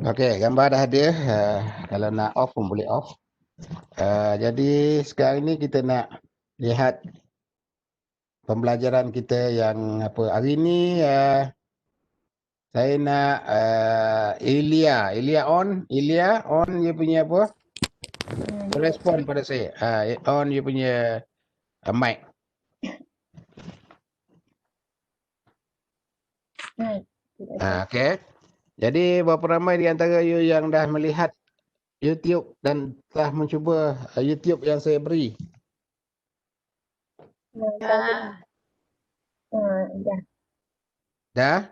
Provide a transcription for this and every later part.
Okey, gambar dah ada. Kalau nak off pun boleh off. Jadi sekarang ni kita nak lihat pembelajaran kita yang apa hari ni. Saya nak Ilya on dia punya apa? Respon pada saya. On dia punya mic. Okey. Jadi berapa ramai di antara you yang dah melihat YouTube dan telah mencuba YouTube yang saya beri? Dah?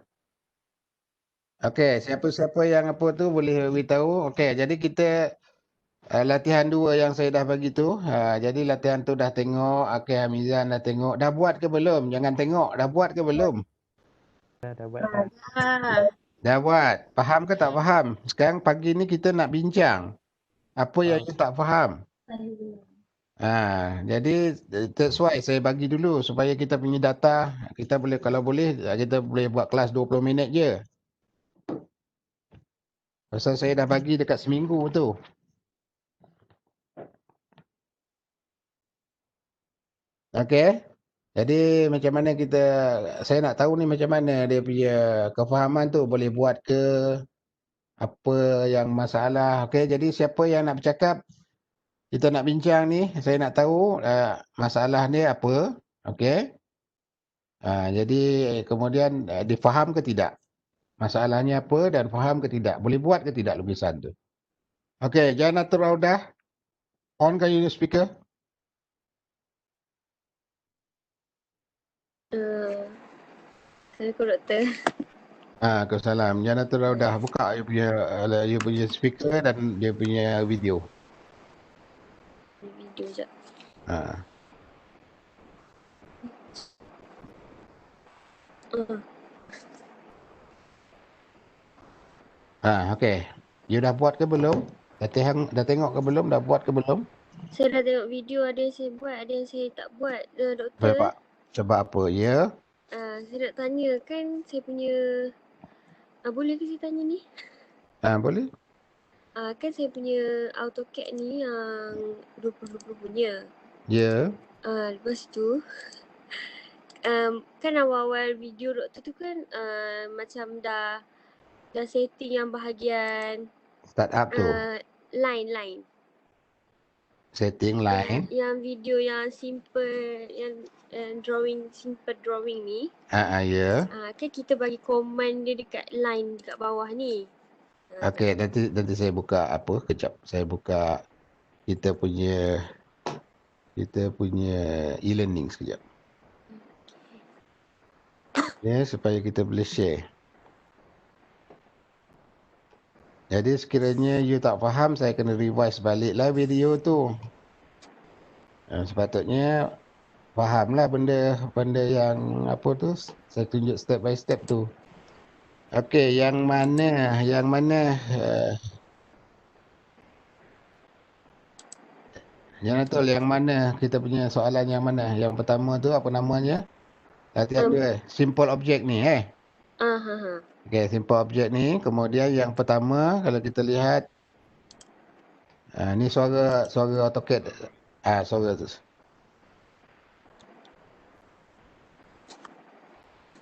Okey, siapa-siapa yang apa tu boleh beritahu. Okey, jadi kita latihan 2 yang saya dah bagi tu. Jadi latihan tu dah tengok, Akil Hamizan dah tengok. Dah buat ke belum? Jangan tengok, dah buat ke belum? Dah buat dah. Dah buat. Faham ke tak faham? Sekarang pagi ni kita nak bincang. Apa yang you tak faham? Jadi that's why saya bagi dulu supaya kita punya data, kita boleh kalau boleh kita boleh buat kelas 20 minit je. Pasal saya dah bagi dekat seminggu tu. Okey. Jadi macam mana saya nak tahu ni macam mana dia punya kefahaman tu, boleh buat ke, apa yang masalah. Okey, jadi siapa yang nak bercakap, kita nak bincang ni, saya nak tahu masalah ni apa. Okey. Jadi kemudian difaham ke tidak? Masalahnya apa dan faham ke tidak? Boleh buat ke tidak lukisan tu? Okey, Janatul Raudah, on kan you speaker? Assalamualaikum doktor. Waalaikumsalam. Janatul Raudah, buka you punya speaker dan dia punya video. Video sekejap. Okey. You dah buat ke belum? Dah tengok ke belum? Dah buat ke belum? Saya dah tengok video, ada yang saya buat, ada yang saya tak buat doktor. Sebab apa? Ya. Saya nak tanya kan saya punya boleh ke saya tanya ni? Boleh. Kan saya punya AutoCAD ni yang 2020 punya. Ya. Lepas tu kan awal-awal video doktor tu kan macam dah setting yang bahagian Startup tu. line. Setting line. Yang video yang simple, yang simple drawing ni. Ya. Kan kita bagi command dia dekat line dekat bawah ni. Okey, nanti saya buka apa kejap. Saya buka kita punya e-learning sekejap. Ya, supaya kita boleh share. Jadi sekiranya you tak faham, saya kena revise baliklah video tu. Sepatutnya fahamlah benda yang apa tu, saya tunjuk step by step tu. Okey, yang mana Janatul, yang mana kita punya soalan yang mana? Yang pertama tu apa namanya? Latihan dia simple object ni Okey, simple object ni. Kemudian yang pertama kalau kita lihat ni suara AutoCAD. Suara tu.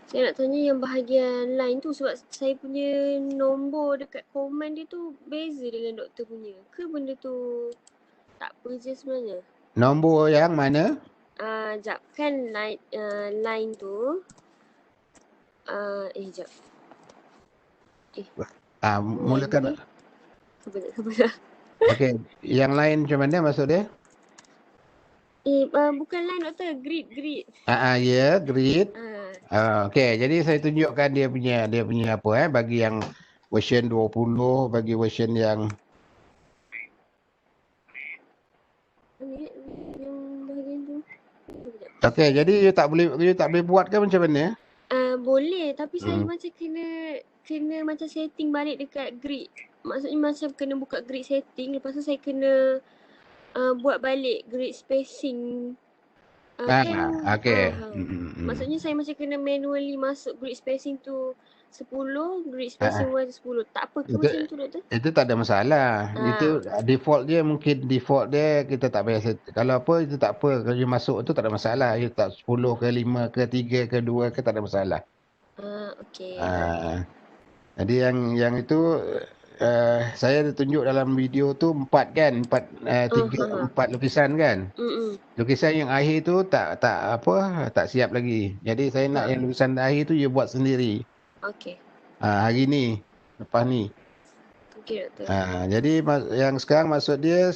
Saya nak tanya yang bahagian line tu sebab saya punya nombor dekat command dia tu beza dengan doktor punya. Ke benda tu tak apa je sebenarnya? Nombor yang mana? Sekejap. Kan line tu. Sekejap. Mulakan. Sabar. Okey, yang lain macam mana maksud dia? Bukan line doktor, grid. Ya, grid. Okey, jadi saya tunjukkan dia punya apa bagi yang version 20, bagi version yang yang bahagian tu. Okey, jadi you tak boleh buat ke macam mana? Boleh, tapi saya macam kena macam setting balik dekat grid. Maksudnya macam kena buka grid setting, lepas tu saya kena buat balik grid spacing Kan okey. maksudnya saya macam kena manually masuk grid spacing tu 10, grid Ah, spacing Y tu 10. Tak apa ke itu macam tu doktor? itu tak ada masalah. Itu Okey. default dia, mungkin default dia kita tak payah set. Kalau apa itu tak apa, kalau you masuk tu tak ada masalah. You tak 10 ke 5 ke 3 ke 2 ke tak ada masalah. Okey. Ah, jadi yang itu saya ada tunjuk dalam video tu 4 kan, 4 3 4 lukisan kan. Lukisan yang akhir tu tak tak siap lagi. Jadi saya nak yang lukisan akhir tu you buat sendiri. Okey. Hari ni, lepas ni. Okey doktor. Jadi yang sekarang maksud dia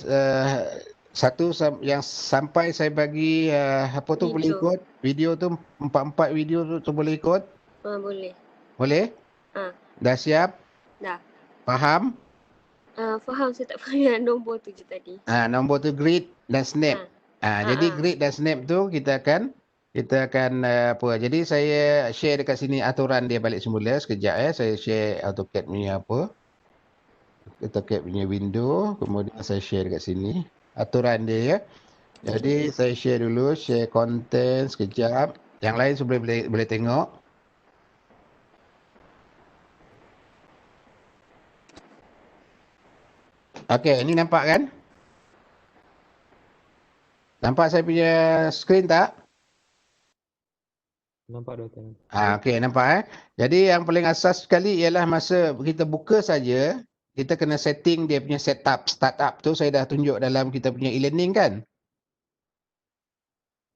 yang sampai saya bagi apa tu boleh Video. ikut video tu 4 video tu boleh ikut? Boleh. Boleh? Dah siap? Dah. Faham? Faham, saya tak faham nombor tu je tadi. Nombor tu grid dan snap. Jadi grid dan snap tu kita akan apa? Jadi saya share dekat sini aturan dia balik semula sekejap saya share AutoCAD punya apa? AutoCAD punya window, kemudian saya share dekat sini aturan dia ya. Jadi saya share dulu, share content sekejap. Yang lain semua boleh tengok. Okey, ini nampak kan? Nampak saya punya skrin tak? Nampak doktor. Okey, nampak Jadi yang paling asas sekali ialah masa kita buka saja, kita kena setting dia punya setup. Startup tu saya dah tunjuk dalam kita punya e-learning kan?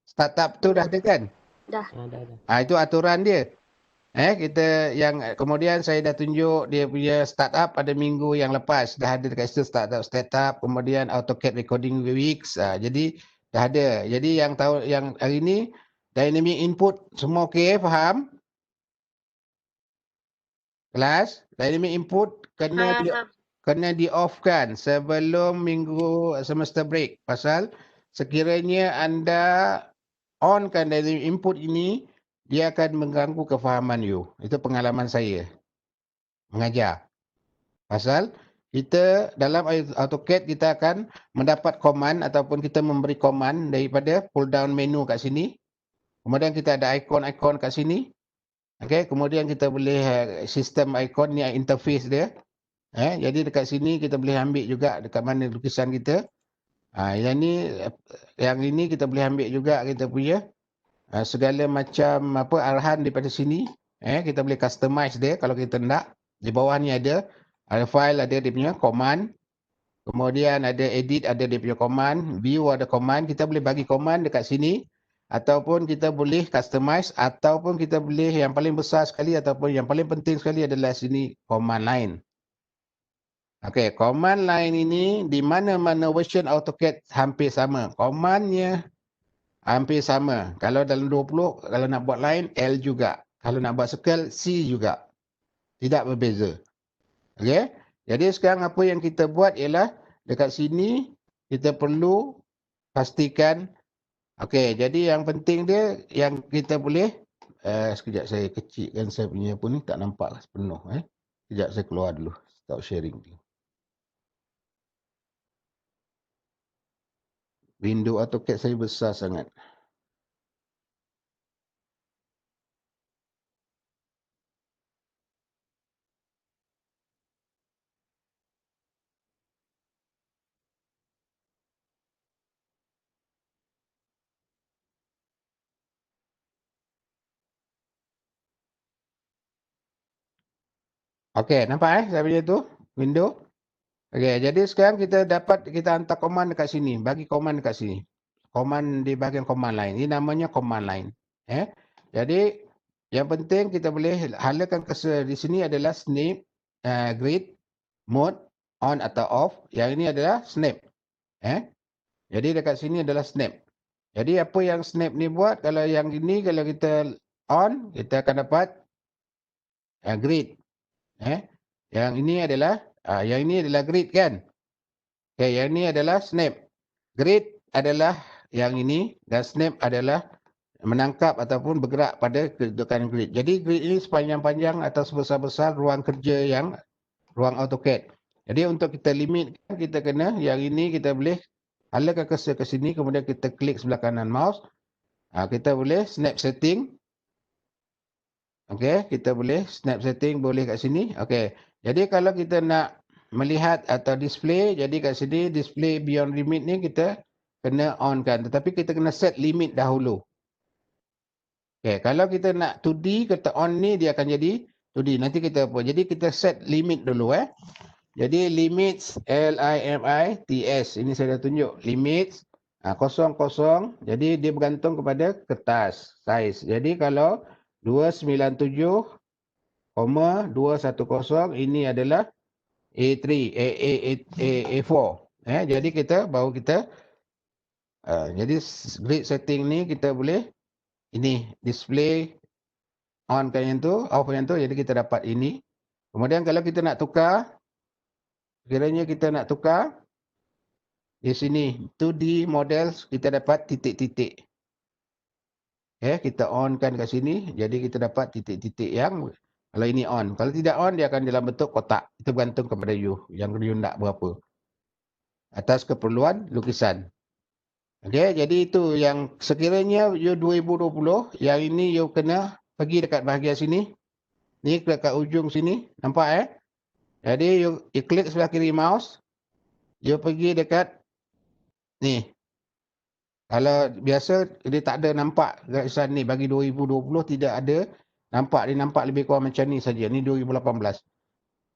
Startup tu dah ada kan? Dah. Dah. Itu aturan dia. Kita yang kemudian saya dah tunjuk dia punya startup pada minggu yang lepas. Dah ada dekat situ startup, kemudian AutoCAD recording weeks. Jadi dah ada. Jadi yang hari ni dynamic input semua okey, faham? Kelas, dynamic input kena di off kan sebelum minggu semester break. Pasal sekiranya anda on kan dynamic input ini, dia akan mengganggu kefahaman you. Itu pengalaman saya mengajar. Pasal kita dalam AutoCAD kita akan mendapat command ataupun kita memberi command daripada pull down menu kat sini. Kemudian kita ada ikon-ikon kat sini. Okey, kemudian kita boleh sistem ikon ni interface dia. Jadi dekat sini kita boleh ambil juga dekat mana lukisan kita. Yang ini kita boleh ambil juga kita punya segala macam arahan daripada sini. Kita boleh customize dia kalau kita nak. Di bawah ni ada file, ada dia punya command. Kemudian ada edit, ada dia punya command. View ada command. Kita boleh bagi command dekat sini. Ataupun kita boleh customize. Ataupun kita boleh yang paling besar sekali ataupun yang paling penting sekali adalah sini command line. Okey, command line ini di mana-mana version AutoCAD hampir sama. Commandnya hampir sama. Kalau dalam 20, kalau nak buat line, L juga. Kalau nak buat circle, C juga. Tidak berbeza. Okey? Jadi sekarang apa yang kita buat ialah dekat sini kita perlu pastikan. Okey, jadi yang penting dia yang kita boleh sekejap saya kecilkan saya punya pun ni tak nampak sepenuh Sekejap saya keluar dulu. Stop sharing ni. Window AutoCAD saya besar sangat. Okey, nampak saya punya tu window. Okey, jadi sekarang kita hantar command dekat sini, bagi command dekat sini. Command di bahagian command line. Ini namanya command line. Jadi yang penting kita boleh halakan cursor di sini adalah snap, grid, mode, on atau off. Yang ini adalah snap. Jadi dekat sini adalah snap. Jadi apa yang snap ni buat, kalau yang ini kalau kita on, kita akan dapat grid. Yang ini adalah grid kan. Okay, yang ini adalah snap. Grid adalah yang ini dan snap adalah menangkap ataupun bergerak pada kedudukan grid. Jadi grid ini sepanjang-panjang atau sebesar-besar ruang kerja ruang AutoCAD. Jadi untuk kita limitkan, kita kena yang ini kita boleh halakan cursor ke sini, kemudian kita klik sebelah kanan mouse. Kita boleh snap setting. Okey, kita boleh snap setting boleh kat sini. Okey. Jadi kalau kita nak melihat atau display, jadi kat sini display beyond limit ni kita kena on kan. Tetapi kita kena set limit dahulu. Okey, kalau kita nak 2D, kita on ni dia akan jadi 2D. Nanti kita apa? Jadi kita set limit dulu Jadi limits LIMITS. Ini saya dah tunjuk. Limits 00. Jadi dia bergantung kepada kertas saiz. Jadi kalau 297,210 ini adalah A3, A4. Jadi kita baru kita jadi grid setting ni kita boleh ini display on kan yang tu, off yang tu, jadi kita dapat ini. Kemudian kalau kita nak tukar, kiranya kita nak tukar di sini 2D models kita dapat titik-titik. Kita on kan kat sini, jadi kita dapat titik-titik yang kalau ini on. Kalau tidak on, dia akan dalam bentuk kotak. Itu bergantung kepada you, yang you nak berapa. Atas keperluan lukisan. Jadi itu yang sekiranya you 2020, yang ini you kena pergi dekat bahagian sini. Ni dekat ujung sini, nampak Jadi you klik sebelah kiri mouse, you pergi dekat ni. Kalau biasa dia tak ada nampak garisan ni bagi 2020 tidak ada nampak, dia nampak lebih kurang macam ni saja. Ni 2018.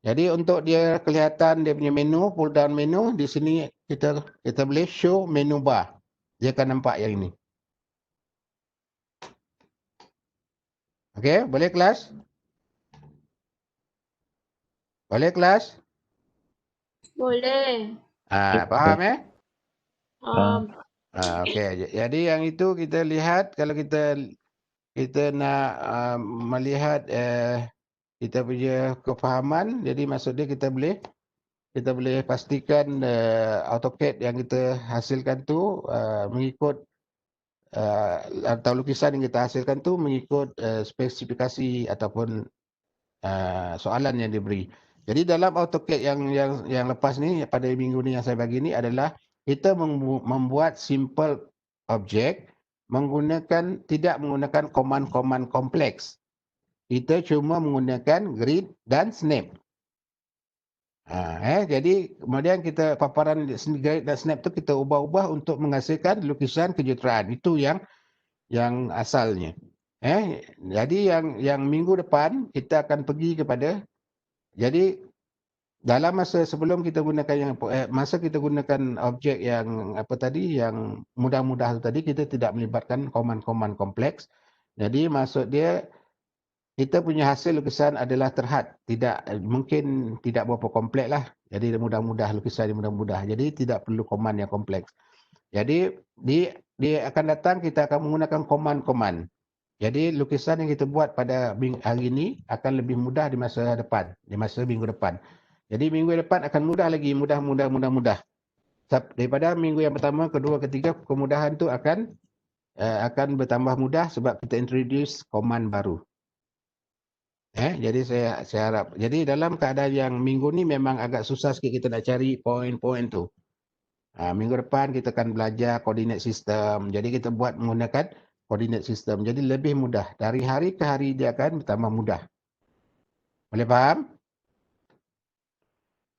Jadi untuk dia kelihatan dia punya menu, pull down menu, di sini kita boleh show menu bar. Dia akan nampak yang ini. Okey, boleh kelas? Boleh kelas? Boleh. Faham Ah, Okey, jadi yang itu kita lihat kalau kita nak melihat kita punya kefahaman, jadi maksud dia kita boleh pastikan AutoCAD yang kita hasilkan tu mengikut atau lukisan yang kita hasilkan tu mengikut spesifikasi ataupun soalan yang diberi. Jadi dalam AutoCAD yang lepas ni, pada minggu ni yang saya bagi ni adalah kita membuat simple object tidak menggunakan command-command kompleks. Kita cuma menggunakan grid dan snap. Jadi kemudian kita paparan grid dan snap tu kita ubah-ubah untuk menghasilkan lukisan kejuruteraan. Itu yang asalnya. Jadi yang minggu depan kita akan pergi kepada, jadi dalam masa sebelum kita gunakan masa kita gunakan objek yang apa tadi, yang mudah-mudah tu tadi, kita tidak melibatkan command-command kompleks. Jadi maksud dia kita punya hasil lukisan adalah terhad, mungkin tidak berapa kompleks lah. Jadi mudah-mudah, lukisan yang mudah-mudah. Jadi tidak perlu command yang kompleks. Jadi dia akan datang, kita akan menggunakan command-command. Jadi lukisan yang kita buat pada hari ini akan lebih mudah di masa depan, di masa minggu depan. Jadi minggu depan akan mudah lagi, mudah. Daripada minggu yang pertama, kedua, ketiga, kemudahan tu akan bertambah mudah sebab kita introduce command baru. Jadi saya harap. Jadi dalam keadaan yang minggu ni memang agak susah sikit kita nak cari poin-poin tu. Minggu depan kita akan belajar coordinate system. Jadi kita buat menggunakan coordinate system. Jadi lebih mudah. Dari hari ke hari dia akan bertambah mudah. Boleh faham?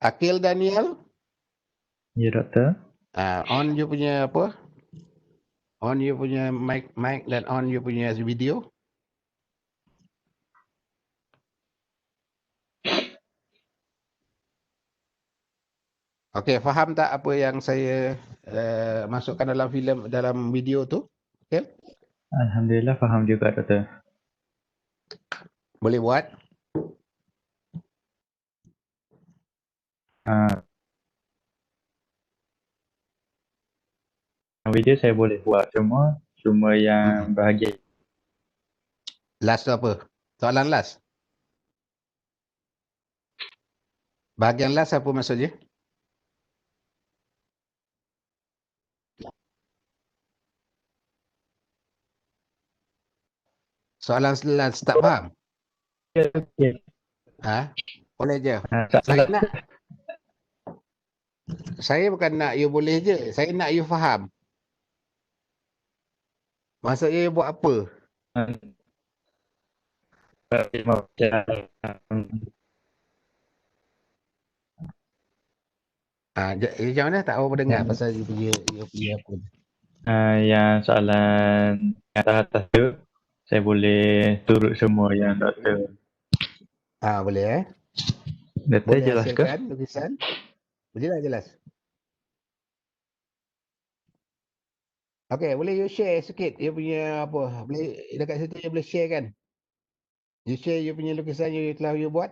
Akil Daniel? ya doktor. On you punya apa? On you punya mic dan on you punya video. Okey, faham tak apa yang saya masukkan dalam dalam video tu? Okey? Alhamdulillah faham juga doktor. Boleh buat? Video saya boleh buat cuma yang bahagian Last tu apa? Soalan last. Bahagian last apa maksudnya? Soalan last tak faham? Boleh je. Saya bukan nak you boleh je. Saya nak you faham. Maksudnya you buat apa? Macam mana tak apa dengar pasal you punya apa? Yang soalan yang atas tu, saya boleh turut semua yang doktor. Boleh Doktor Boleh jelas ke? hasilkan lukisan. Jelas. Okey, boleh you share sikit you punya apa? Boleh dekat situ you boleh share kan? You share you punya lukisan you telah you buat.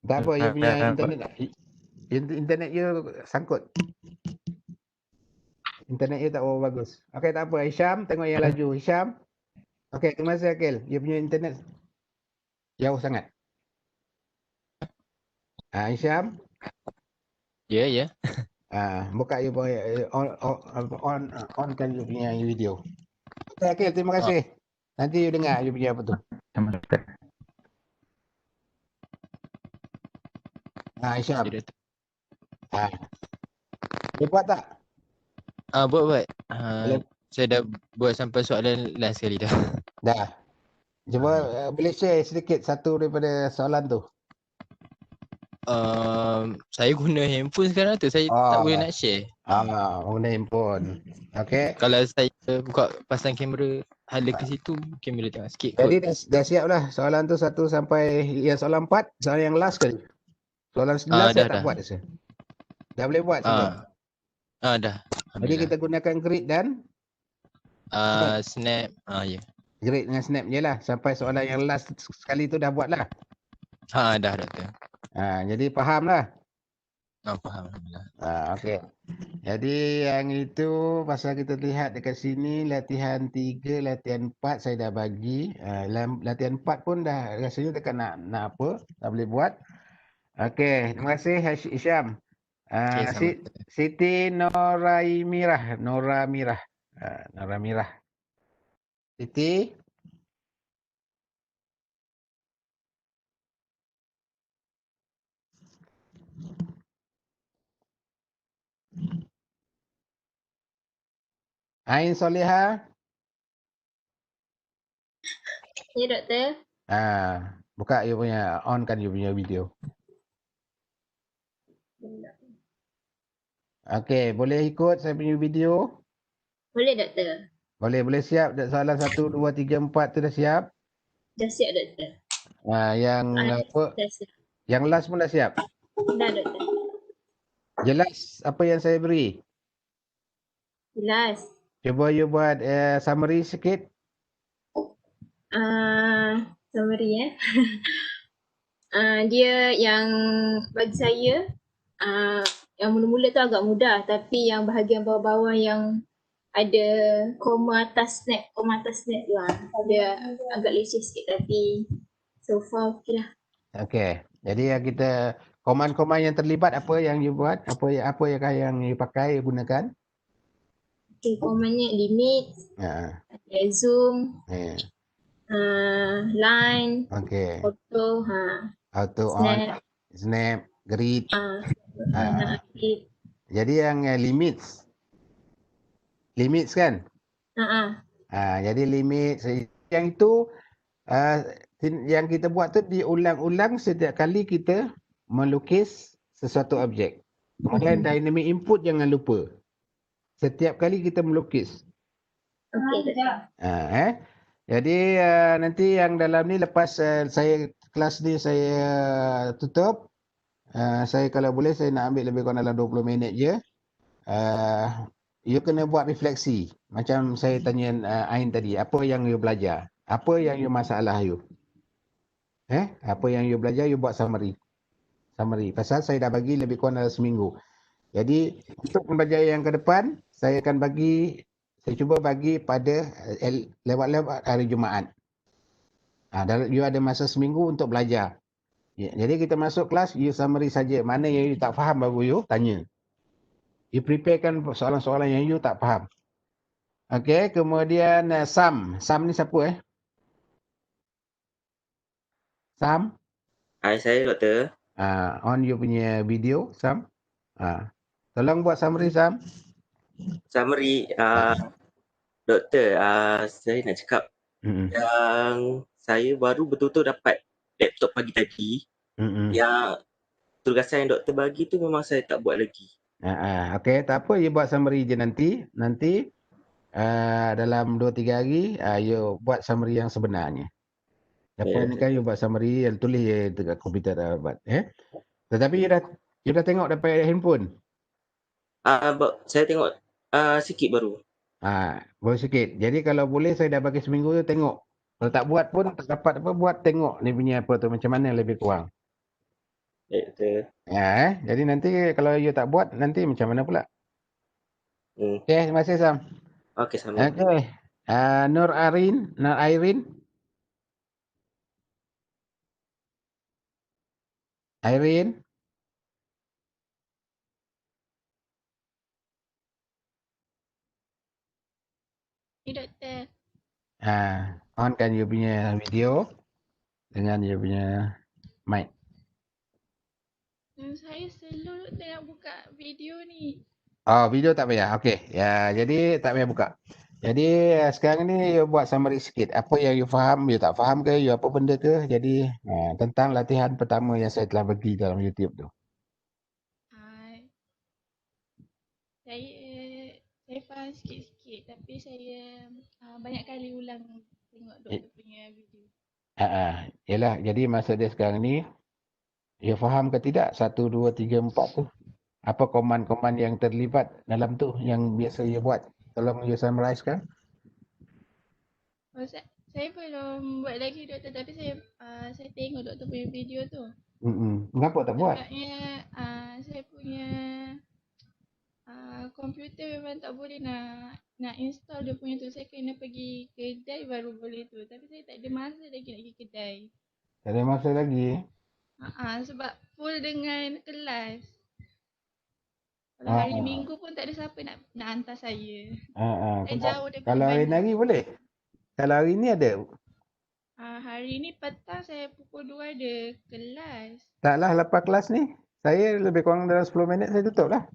Tak apa, you punya internet you sangkut. Internet you tak berapa bagus. Okey, tak apa. Hisham, tengok yang laju. Hisham. Okey, terima kasih Akil. You punya internet jauh sangat. Hisham. Ya. Buka you on kan you punya video. Okey, Akil, terima kasih. Nanti you dengar you punya apa tu. Sama doktor. Hisham. Ya, Doktor. You buat tak? Buat. Boleh. Saya dah buat sampai soalan last sekali dah. Dah. Cuba boleh share sedikit satu daripada soalan tu. Saya guna handphone sekarang tu, saya tak boleh nak share. Guna handphone. Okey. Kalau saya buka pasang kamera, hala ke situ, kamera tengok sikit kot. Jadi dah siap lah soalan tu 1 sampai yang soalan 4, soalan yang last sekali. Soalan 9 saya tak buat rasa. Dah boleh buat semua. Dah. Jadi kita gunakan grid dan Snap. Ya. grid dengan snap je lah. Sampai soalan yang last sekali tu dah buat lah. Dah Doktor. Jadi faham lah. Faham. Alhamdulillah. Okey. Jadi yang itu pasal kita lihat dekat sini latihan 3, latihan 4 saya dah bagi. Latihan 4 pun dah rasanya dekat nak apa, dah boleh buat. Okey, terima kasih Hisham. Okey, sama. Siti Nora Mirah. Siti. Ain Soleha. Ya, Doktor. Buka you punya, on kan you punya video. Okey, boleh ikut saya punya video? Boleh, Doktor. Boleh siap. Soalan 1, 2, 3, 4 tu dah siap? Dah siap, Doktor. Yang apa? Dah siap. Yang last pun dah siap? Dah, Doktor. Jelas apa yang saya beri? Jelas. Cuba you buat summary sikit. Summary dia yang bagi saya yang mula-mula tu agak mudah, tapi yang bahagian bawah-bawah yang ada koma atas snap tu dia agak leceh sikit, tapi so far okey lah. Okey. Jadi yang kita koman-koman yang terlibat apa yang you buat? Apa yang you pakai, you gunakan? Okey, komannya limit, ada zoom, line, auto, snap, grid. grid. Jadi yang limits kan? Jadi limit yang itu yang kita buat tu diulang-ulang setiap kali kita melukis sesuatu objek. Kemudian dynamic input jangan lupa. Setiap kali kita melukis. Okey. Jadi nanti yang dalam ni lepas kelas ni saya tutup. Saya kalau boleh saya nak ambil lebih kurang dalam 20 minit je. You kena buat refleksi. Macam saya tanya Ain tadi, apa yang you belajar? Apa yang you masalah you? Apa yang you belajar, you buat summary. Pasal saya dah bagi lebih kurang dalam seminggu. Jadi untuk pembelajaran yang ke depan, saya cuba bagi pada lewat hari Jumaat. You ada masa seminggu untuk belajar. Jadi kita masuk kelas, you summary saja. Mana yang you tak faham baru you tanya. You preparekan soalan-soalan yang you tak faham. Okey, kemudian Sam. Sam ni siapa Sam? Hai, saya Doktor. On you punya video, Sam. Tolong buat summary, Sam. Summary, doktor, saya nak cakap yang saya baru betul-betul dapat laptop pagi tadi. Yang tugasan yang doktor bagi tu memang saya tak buat lagi. Okey, tak apa, you buat summary je nanti. Nanti dalam 2-3 hari, you buat summary yang sebenarnya. Apa ni kan you buat summary, tulis je dekat komputer dah buat. Tetapi you dah tengok dapat handphone? Saya tengok sikit baru. Baru sikit. Jadi kalau boleh saya dah bagi seminggu tu tengok. Kalau tak buat pun tak dapat apa, buat tengok ni punya apa tu macam mana lebih kurang. Betul. Jadi nanti kalau you tak buat nanti macam mana pula? Okey, terima kasih Sam. Okey, sama. Okey. Nur Airin. Ni doktor. On kan you punya video dengan you punya mic. Saya slow doktor nak buka video ni. Video tak payah. Okey. Jadi tak payah buka. Jadi sekarang ni you buat summary sikit. Apa yang you faham, you tak faham ke, you apa benda ke. Jadi tentang latihan pertama yang saya telah bagi dalam YouTube tu. Saya faham sikit-sikit tapi saya banyak kali ulang tengok doktor punya video. Yalah, jadi masa dia sekarang ni, you faham ke tidak 1, 2, 3, 4 tu? Apa koman-koman yang terlibat dalam tu yang biasa you buat? Tolong you summarize kan? Saya belum buat lagi doktor tapi saya tengok doktor punya video tu. Kenapa tak buat? Sebabnya saya punya komputer memang tak boleh nak install dia punya tu. Saya kena pergi kedai baru boleh tu. Tapi saya tak ada masa lagi nak pergi kedai. Tak ada masa lagi? Sebab full dengan kelas. Kalau hari Minggu pun tak ada siapa nak hantar saya. Saya jauh daripada Kalau hari hari boleh? Kalau hari ni ada? Hari ni petang saya pukul 2 ada kelas. Taklah lepas kelas ni. Saya lebih kurang dalam 10 minit saya tutup lah.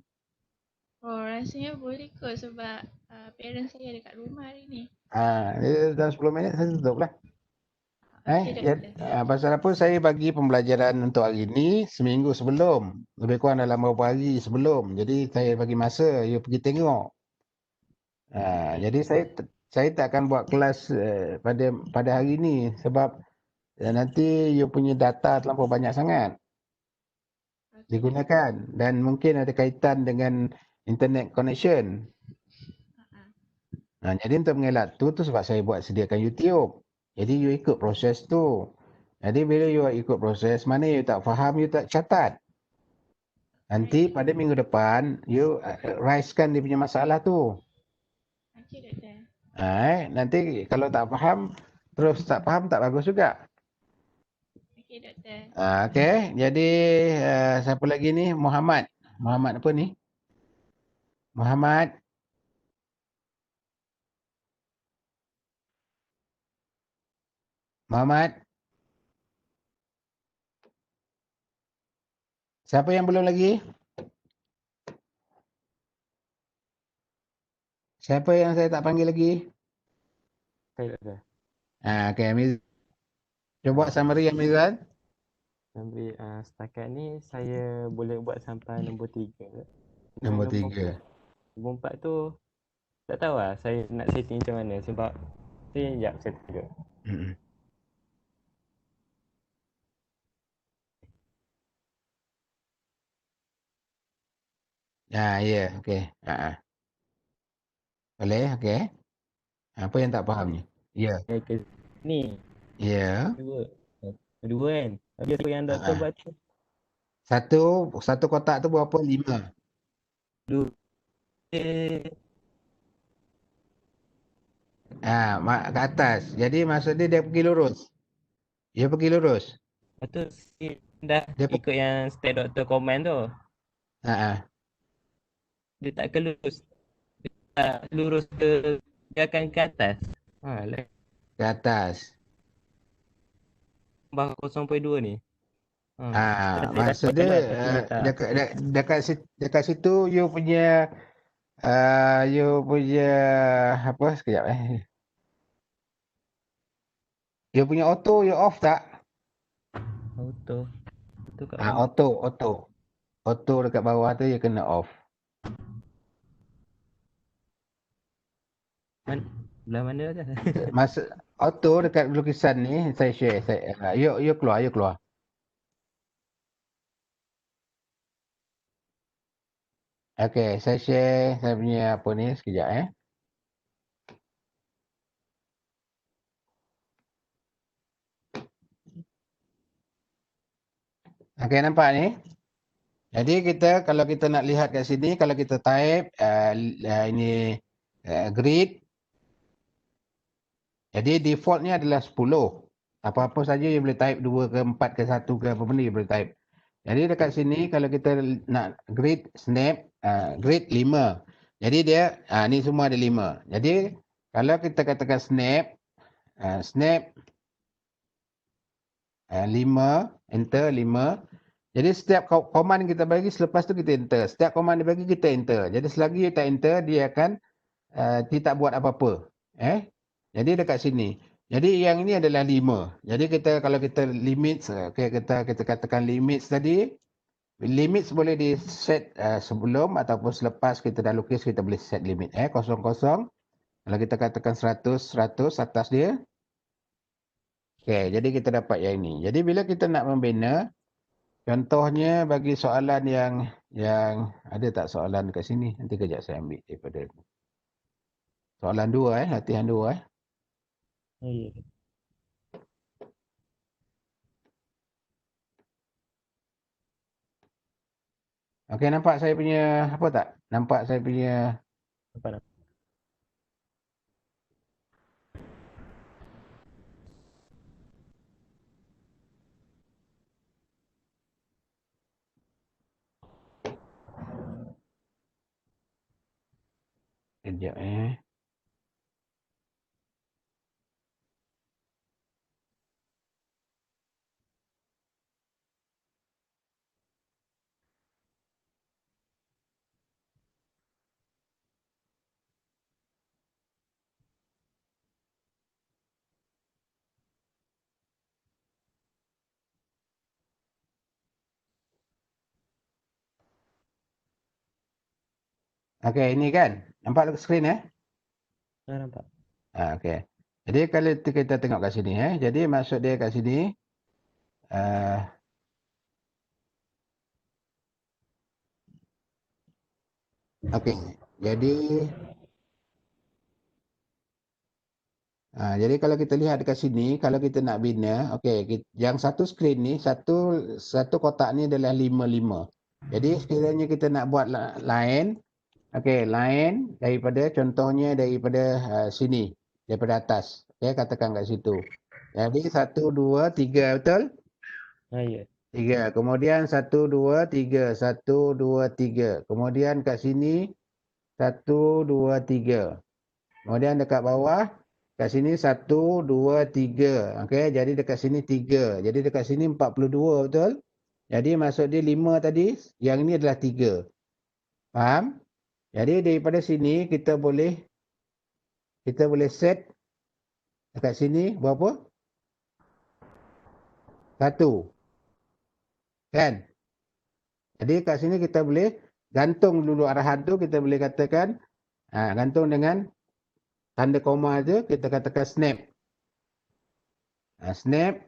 Rasanya boleh kot sebab parents saya ada kat rumah hari ni. Dalam 10 minit saya tutup lah. Pasal apa saya bagi pembelajaran untuk hari ni seminggu sebelum. Lebih kurang dalam beberapa hari sebelum. Jadi saya bagi masa you pergi tengok. Jadi saya tak akan buat kelas pada hari ni sebab nanti you punya data terlampau banyak sangat digunakan dan mungkin ada kaitan dengan internet connection. Jadi untuk mengelak tu sebab saya buat sediakan YouTube. Jadi you ikut proses tu. Jadi bila you ikut proses, mana you tak faham, you tak catat. Nanti pada minggu depan, you raiskan dia punya masalah tu. Okey doktor. Nanti kalau tak faham, terus tak faham tak bagus juga. Okey doktor. Okey, jadi siapa lagi ni? Muhammad. Muhammad apa ni? Muhammad. Siapa yang belum lagi? Siapa yang saya tak panggil lagi? Saya dah. Okey, Amiz. Cuba summary Amizan. Sampai setakat ni saya boleh buat sampai nombor 3. Nombor 3. Nombor 4 tu tak tahu lah saya nak setting macam mana sebab saya setting juga. Ya, okey. Boleh, okey. Apa yang tak faham ni? Ya. Ni. Ya. Dua kan. Habis apa yang doktor buat tu? Satu kotak tu berapa? 5. Dua. Ke atas. Jadi maksud dia pergi lurus. Dia pergi lurus. Lepas tu dah ikut yang step doktor command tu. Dia tak ke lurus. Dia tak lurus dia akan ke atas. Ke atas. Bah 0.2 ni. Kita boleh Maksud dapatkan dia lah tapi tak. dekat situ you punya apa sekejap you punya auto you off tak? Auto. Itu kat mana? Auto dekat bawah tu you kena off. Belah mana tu? Masa auto dekat lukisan ni saya share you keluar. Okey, saya share saya punya apa ni sekejap Okey, nampak ni? Jadi kalau kita nak lihat kat sini, kalau kita type ini grid, jadi defaultnya adalah 10. Apa-apa saja you boleh type 2 ke 4 ke 1 ke apa benda you boleh type. Jadi dekat sini kalau kita nak grid snap, grid 5. Jadi dia, ni semua ada 5. Jadi kalau kita katakan snap 5, enter 5. Jadi setiap command kita bagi selepas tu kita enter. Setiap command dia bagi kita enter. Jadi selagi you tak enter, dia akan dia tak buat apa-apa. Jadi dekat sini. Jadi yang ini adalah 5. Jadi kalau kita limits, kita katakan limits tadi, limits boleh di set sebelum ataupun selepas kita dah lukis kita boleh set limit. 00. Kalau kita katakan 100 atas dia. Okey, jadi kita dapat yang ini. Jadi bila kita nak membina, contohnya bagi soalan yang ada tak soalan dekat sini? Nanti kejap saya ambil daripada soalan 2 latihan 2 Ya. Okey, nampak saya punya apa tak? Nampak saya punya Nampak tak? kejap Okey, ini kan? Nampak skrin Nampak. Okey. Jadi kalau kita tengok kat sini jadi maksud dia kat sini okey. Jadi kalau kita lihat dekat sini, kalau kita nak bina, okey, yang satu skrin ni, satu kotak ni adalah 5. Jadi sekiranya kita nak buat line, okey, line contohnya daripada sini, daripada atas. Okey, katakan kat situ. Jadi 1 2 3 betul? Ya. 3. Kemudian 1 2 3, 1 2 3. Kemudian kat sini 1 2 3. Kemudian dekat bawah kat sini 1 2 3. Okey, jadi dekat sini 3. Jadi dekat sini 42 betul? Jadi maksud dia 5 tadi, yang ini adalah 3. Faham? Jadi daripada sini kita boleh set dekat sini berapa? 1. Kan? Jadi kat sini kita boleh gantung dulu arahan tu, kita boleh katakan gantung dengan tanda koma je, kita katakan snap. Snap,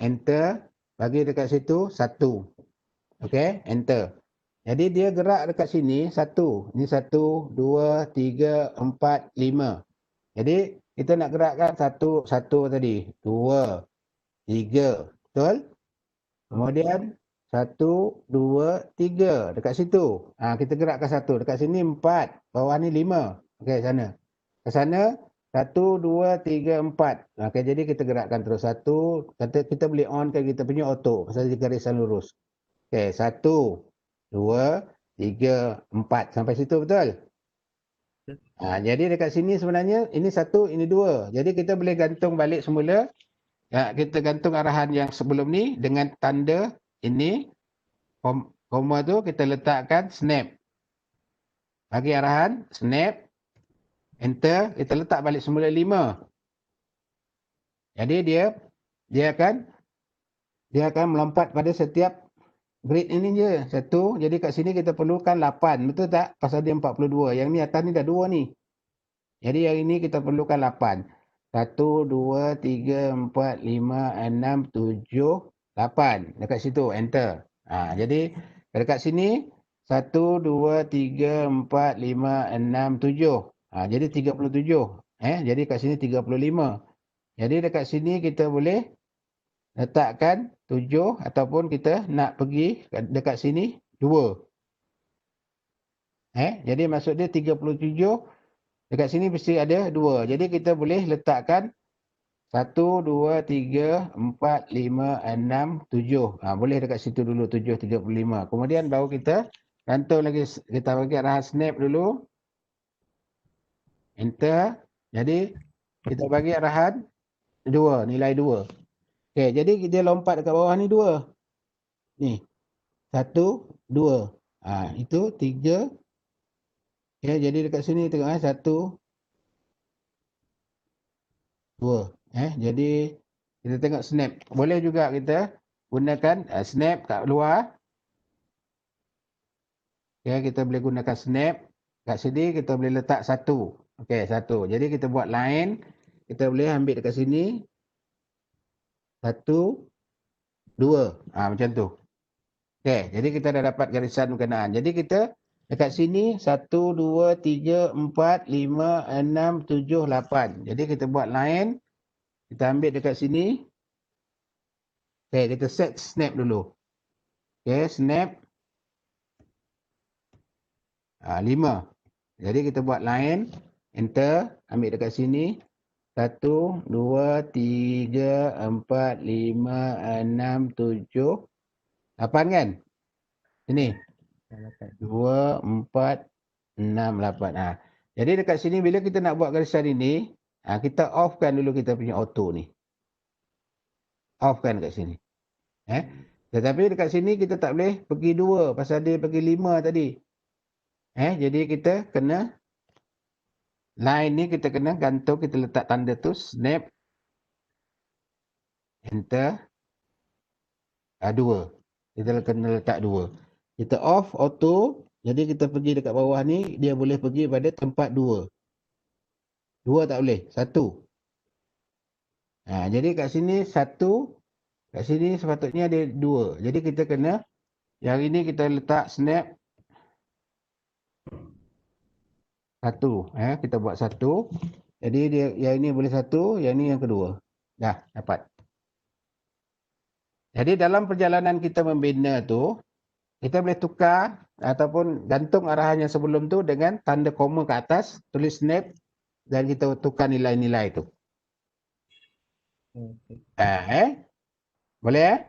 enter, bagi dekat situ 1. Okey, enter. Jadi dia gerak dekat sini 1. Ini 1, 2, 3, 4, 5. Jadi kita nak gerakkan 1 tadi. 2, 3. Betul? Kemudian 1, 2, 3 dekat situ. Kita gerakkan 1. Dekat sini 4. Bawah ni 5. Okey, sana. Ke sana 1, 2, 3, 4. Okey, jadi kita gerakkan terus 1. Kita boleh onkan kita punya auto pasal dia garisan lurus. Okey, 1, 2, 3, 4. Sampai situ betul? Jadi dekat sini sebenarnya ini 1, ini 2. Jadi kita boleh gantung balik semula. Kita gantung arahan yang sebelum ni dengan tanda ini koma tu kita letakkan snap. Bagi arahan snap, enter, kita letak balik semula 5. Jadi dia akan melompat pada setiap grid ini je. 1, jadi kat sini kita perlukan 8, betul tak? Pasal dia 42. Yang ni atas ni dah 2 ni. Jadi yang ini kita perlukan 8. 1, 2, 3, 4, 5, 6, 7, 8. Dekat situ, enter. Jadi dekat sini 1, 2, 3, 4, 5, 6, 7. Jadi 37. Jadi kat sini 35. Jadi dekat sini kita boleh letakkan 7 ataupun kita nak pergi dekat sini 2. Jadi maksud dia 37 dekat sini mesti ada 2. Jadi kita boleh letakkan 1, 2, 3, 4, 5, 6, 7. Boleh dekat situ dulu 7, 35. Kemudian baru kita gantung lagi, kita bagi arahan snap dulu. Enter. Jadi kita bagi arahan 2, nilai 2. Okey, jadi dia lompat dekat bawah ni 2. Ni. 1, 2. Itu 3. Okey, jadi dekat sini tengok 1, 2. Jadi kita tengok snap. Boleh juga kita gunakan snap kat luar. Okey, kita boleh gunakan snap. Kat sini kita boleh letak 1. Okey, 1. Jadi kita buat line. Kita boleh ambil dekat sini. 1, 2. Macam tu. Okey, jadi kita dah dapat garisan berkenaan. Jadi kita dekat sini 1, 2, 3, 4, 5, 6, 7, 8. Jadi kita buat line. Kita ambil dekat sini. Okey, kita set snap dulu. Okey, snap. 5. Jadi kita buat line. Enter. Ambil dekat sini. 1, 2, 3, 4, 5, 6, 7, 8 kan? Sini. 2, 4, 6, 8. Jadi dekat sini bila kita nak buat garisan ini, kita offkan dulu kita punya auto ni. Offkan dekat sini. Tetapi dekat sini kita tak boleh pergi 2 pasal dia pergi 5 tadi. Jadi kita kena line ni kita kena gantung, kita letak tanda tu snap. Enter. 2. Kita kena letak 2. Kita off auto. Jadi kita pergi dekat bawah ni, dia boleh pergi pada tempat 2. 2 tak boleh, 1. Jadi kat sini 1. Kat sini sepatutnya ada 2. Jadi kita kena, yang ini kita letak snap. 1. Kita buat 1. Jadi dia, yang ini boleh 1, yang ini yang kedua. Dah, dapat. Jadi dalam perjalanan kita membina tu, kita boleh tukar ataupun gantung arahan yang sebelum tu dengan tanda koma ke atas, tulis snap dan kita tukar nilai-nilai tu. Boleh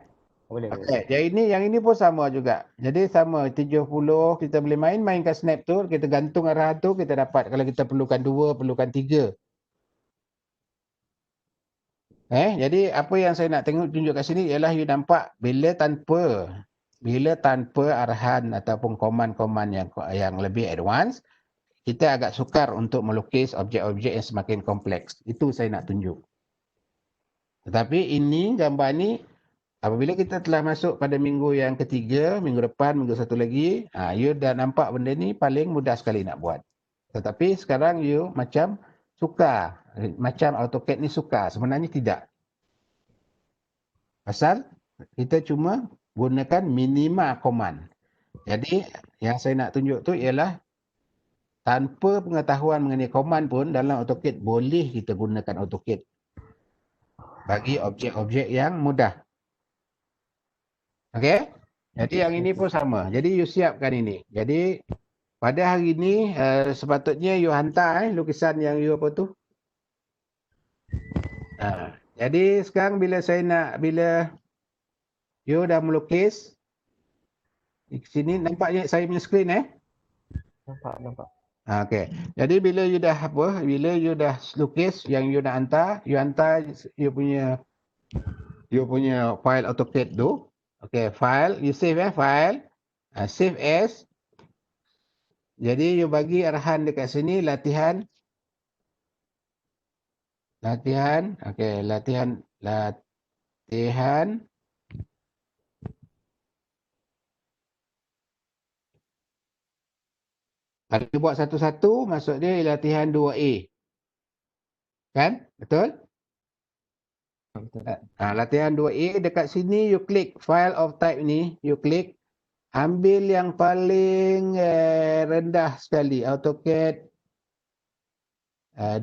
Boleh. Okay. Yang ini pun sama juga. Jadi sama 70 kita boleh mainkan snap tu, kita gantung arahan tu, kita dapat kalau kita perlukan 2, perlukan 3. Jadi apa yang saya nak tunjuk kat sini ialah you nampak bila tanpa arahan ataupun command-command yang lebih advance, kita agak sukar untuk melukis objek-objek yang semakin kompleks. Itu saya nak tunjuk. Tetapi ini gambar ni apabila kita telah masuk pada minggu yang ketiga, minggu depan, minggu satu lagi, you dah nampak benda ni paling mudah sekali nak buat. Tetapi sekarang you macam sukar. Macam AutoCAD ni sukar. Sebenarnya tidak. Pasal kita cuma gunakan minima command. Jadi yang saya nak tunjuk tu ialah tanpa pengetahuan mengenai command pun dalam AutoCAD boleh kita gunakan AutoCAD bagi objek-objek yang mudah. Okey? Jadi yang ini pun sama. Jadi you siapkan ini. Jadi pada hari ini sepatutnya you hantar lukisan yang you apa tu. Jadi sekarang bila you dah melukis di sini nampaknya saya punya skrin Nampak. Okey. Jadi bila you dah lukis yang you nak hantar you punya file AutoCAD tu. Okay, file, you save file. Save as. Jadi you bagi arahan dekat sini, latihan. Latihan, okay, latihan. Kalau you buat satu-satu, maksud dia latihan 2A. Kan? Betul? Betul. Latihan 2A, dekat sini you klik file of type ni, you klik. Ambil yang paling rendah sekali, AutoCAD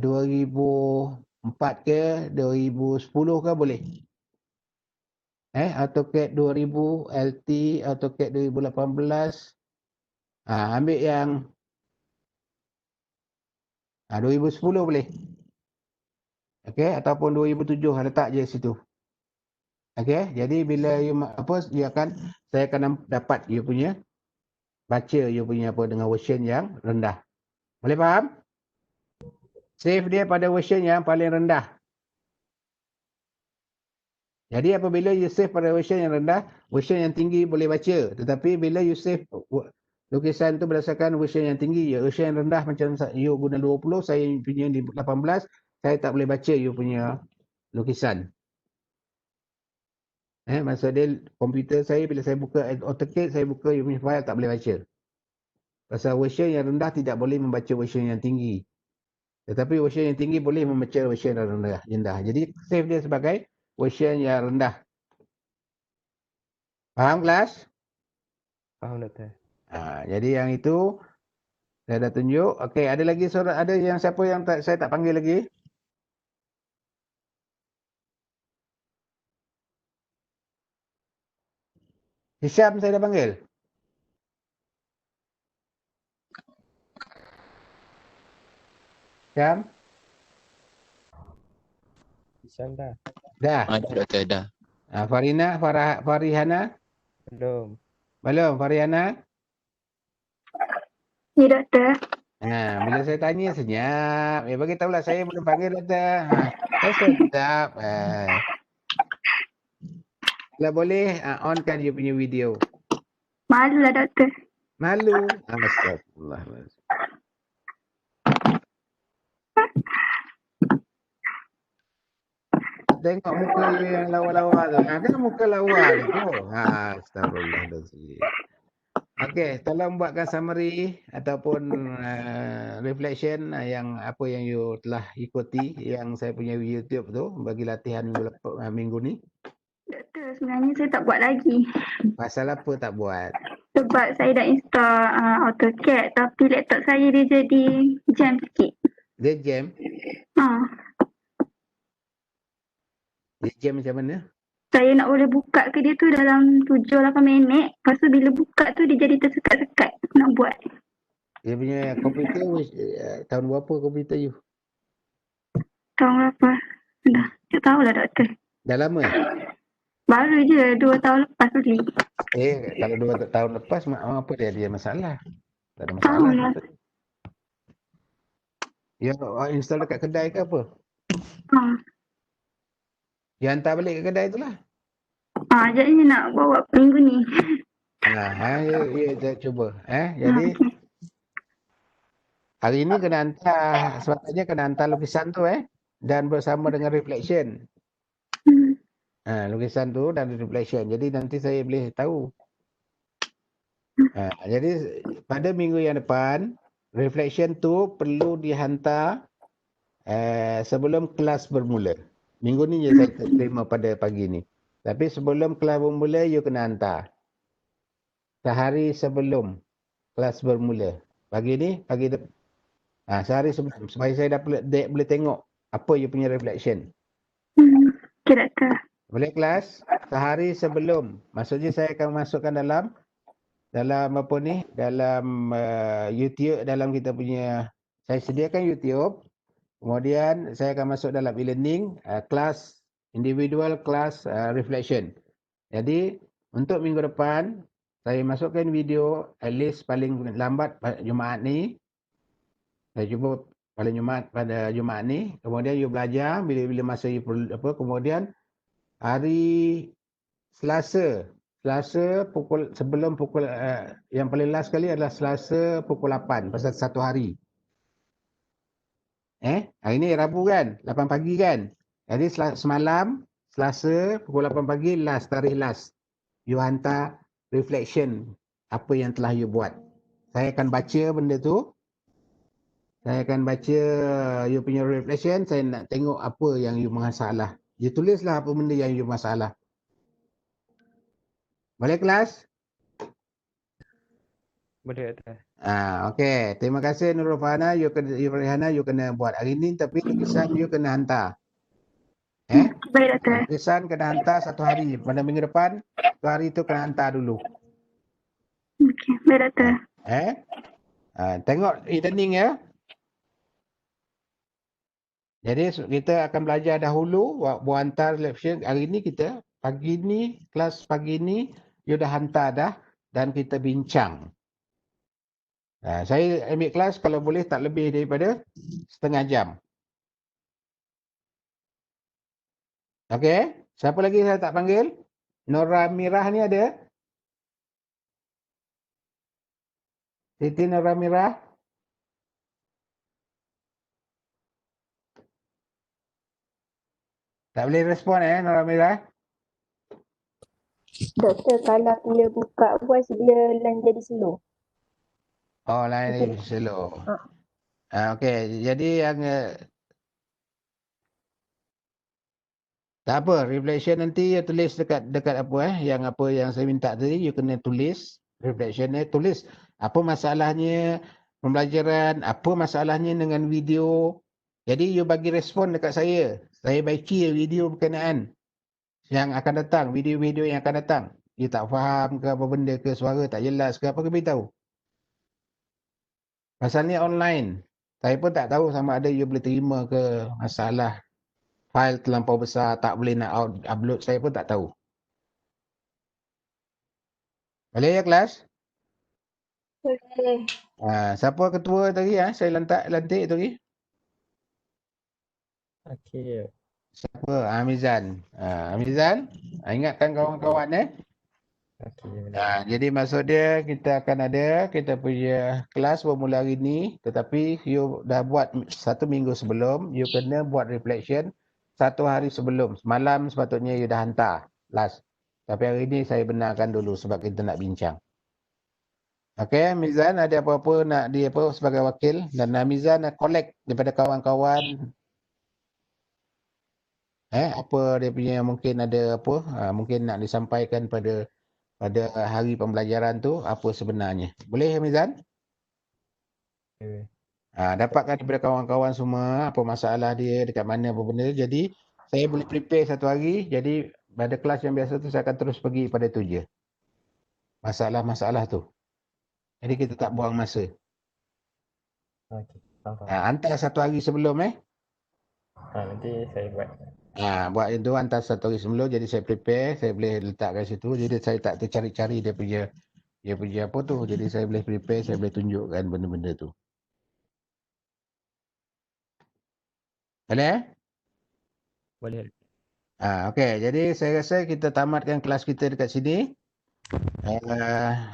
2004 ke 2010 ke boleh. AutoCAD 2000, LT, AutoCAD 2018. Ambil yang 2010 boleh. Okey, ataupun 2007 letak je situ. Okey, jadi bila you saya akan dapat you punya baca you punya apa dengan version yang rendah. Boleh faham? Save dia pada version yang paling rendah. Jadi apabila you save pada version yang rendah, version yang tinggi boleh baca. Tetapi bila you save lukisan tu berdasarkan version yang tinggi, version yang rendah macam you guna 20, saya punya di 18, saya tak boleh baca you punya lukisan. Maksud dia komputer saya bila saya buka AutoCAD, saya buka you punya file tak boleh baca. Pasal version yang rendah tidak boleh membaca version yang tinggi. Tetapi version yang tinggi boleh membaca version yang rendah. Jadi save dia sebagai version yang rendah. Faham kelas? Faham Doktor. Jadi yang itu saya dah tunjuk. Okey, ada lagi soalan, ada yang siapa yang saya tak panggil lagi? Hisham saya dah panggil. Hisham? Hisham dah. Dah. Doktor dah. Farihana? Belum. Belum, Farihana? Ya, Doktor. Bila saya tanya senyap. Bagi tahulah saya belum panggil Doktor. Saya sedap. Kalau boleh, onkan you punya video. Malulah, Doktor. Malu. Astagfirullahaladzim. Tengok muka you yang lawa-lawa tu. Kan muka lawa tu. Astagfirullahaladzim. Okey, tolong buatkan summary ataupun reflection yang apa yang you telah ikuti yang saya punya YouTube tu bagi latihan minggu ni. Doktor, sebenarnya saya tak buat lagi. Pasal apa tak buat? Sebab saya dah install AutoCAD tapi laptop saya dia jadi jam sikit. Dia jam? Dia jam macam mana? Saya nak boleh buka ke dia tu dalam 7-8 minit. Lepas tu bila buka tu dia jadi tersekat-sekat nak buat. Dia punya komputer tahun berapa komputer you? Tahun berapa? Dah, tak tahulah Doktor. Dah lama? Baru je 2 tahun lepas beli. Kalau 2 tahun lepas apa dia masalah? Tak ada Tahu masalah. lah. You install dekat kedai ke apa? You hantar balik ke kedai tu lah. Jadinya nak bawa minggu ni. Ya, cuba. Jadi hari ini kena hantar, sepatutnya kena hantar lukisan tu dan bersama dengan reflection. Lukisan tu dan reflection. Jadi nanti saya boleh tahu. Jadi pada minggu yang depan, reflection tu perlu dihantar sebelum kelas bermula. Minggu ni je saya terima pada pagi ni. Tapi sebelum kelas bermula, you kena hantar. Sehari sebelum kelas bermula. Pagi ni, sehari sebelum. Supaya saya boleh tengok apa you punya reflection. Okay, Doktor. Boleh kelas? Sehari sebelum. Maksudnya saya akan masukkan dalam apa ni? Dalam YouTube, dalam kita punya, saya sediakan YouTube. Kemudian saya akan masuk dalam e-learning, kelas individual, kelas reflection. Jadi untuk minggu depan, saya masukkan video at least paling lambat Jumaat ni. Saya cuba paling pada Jumaat ni. Kemudian you belajar bila masa you kemudian hari Selasa Selasa sebelum pukul yang paling last sekali adalah Selasa pukul 8 pasal satu hari. Hari ni Rabu kan, 8 pagi kan. Jadi semalam Selasa pukul 8 pagi tarikh last. You hantar reflection apa yang telah you buat. Saya akan baca benda tu. Saya akan baca you punya reflection. Saya nak tengok apa yang you masalah. You tulislah apa benda yang you masalah. Boleh kelas? Boleh Doktor. Okey. Terima kasih Nurul Fahana. You kena buat hari ni, tapi lukisan you kena hantar. Baik Doktor. Lukisan kena hantar satu hari. Pada minggu depan, satu hari tu kena hantar dulu. Okey, baik Doktor. Tengok e-learning ya. Jadi kita akan belajar dahulu buat hantar reflection. Hari ni kita pagi ni, kelas pagi ni you dah hantar dah dan kita bincang. Saya ambil kelas kalau boleh tak lebih daripada setengah jam. Okey, siapa lagi saya tak panggil? Nora Mirah ni ada? Siti Nora Mirah? Tak boleh respon Nora Mirah? Doktor, kalau bila buka voice dia line jadi slow. Oh, lain lagi slow. Okey, jadi yang tak apa, reflection nanti you tulis dekat apa yang saya minta tadi you kena tulis reflection tulis apa masalahnya pembelajaran, apa masalahnya dengan video. Jadi you bagi respon dekat saya. Saya baiki video berkenaan yang akan datang, video-video yang akan datang. You tak faham ke apa benda ke, suara tak jelas ke apa, ke beritahu. Pasal ni online. Saya pun tak tahu sama ada you boleh terima ke masalah file terlampau besar, tak boleh nak upload, saya pun tak tahu. Boleh ya kelas? Boleh. Siapa ketua tadi saya lantik tadi? Okey. Siapa? Amizan. Amizan, ingatkan kawan-kawan Okey. jadi maksud dia kita akan ada kita punya kelas bermula hari ni, tetapi you dah buat 1 minggu sebelum, you kena buat reflection 1 hari sebelum. Semalam sepatutnya you dah hantar last. Tapi hari ni saya benarkan dulu sebab kita nak bincang. Okey, Mizan ada apa-apa nak dia apa sebagai wakil, dan Mizan nak collect daripada kawan-kawan apa dia punya mungkin ada apa mungkin nak disampaikan pada hari pembelajaran tu apa sebenarnya. Boleh Mizan? Okay. Dapatkan daripada kawan-kawan semua apa masalah dia, dekat mana apa benda. Jadi saya boleh prepare 1 hari. Jadi pada kelas yang biasa tu saya akan terus pergi pada tu je. Masalah-masalah tu. Jadi kita tak buang masa. Okey. Faham. Hantar 1 hari sebelum Nanti saya buat. Buat itu hantar 1 hari sebelum. Jadi saya prepare, saya boleh letak kat situ. Jadi saya tak tercari-cari dia punya apa tu. Jadi saya boleh prepare, saya boleh tunjukkan benda-benda tu. Boleh? Boleh. Okey, jadi saya rasa kita tamatkan kelas kita dekat sini.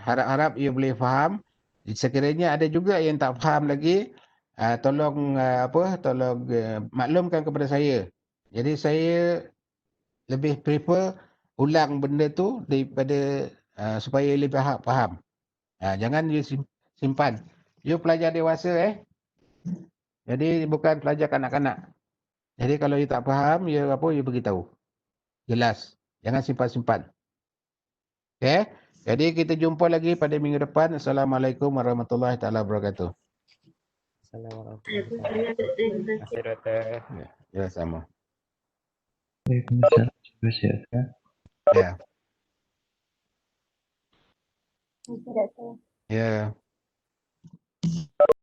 Harap-harap you boleh faham. Sekiranya ada juga yang tak faham lagi, tolong maklumkan kepada saya. Jadi saya lebih prefer ulang benda tu daripada supaya lebih faham. Jangan you simpan. You pelajar dewasa Jadi bukan pelajar kanak-kanak. Jadi kalau you tak faham, you beritahu. Jelas. Jangan simpan-simpan. Okey. Jadi kita jumpa lagi pada minggu depan. Assalamualaikum warahmatullahi taala wabarakatuh. Assalamualaikum. Terima kasih Doktor. Ya, sama. Waalaikumsalam. Terima kasih. Ya. Doktor. Ya.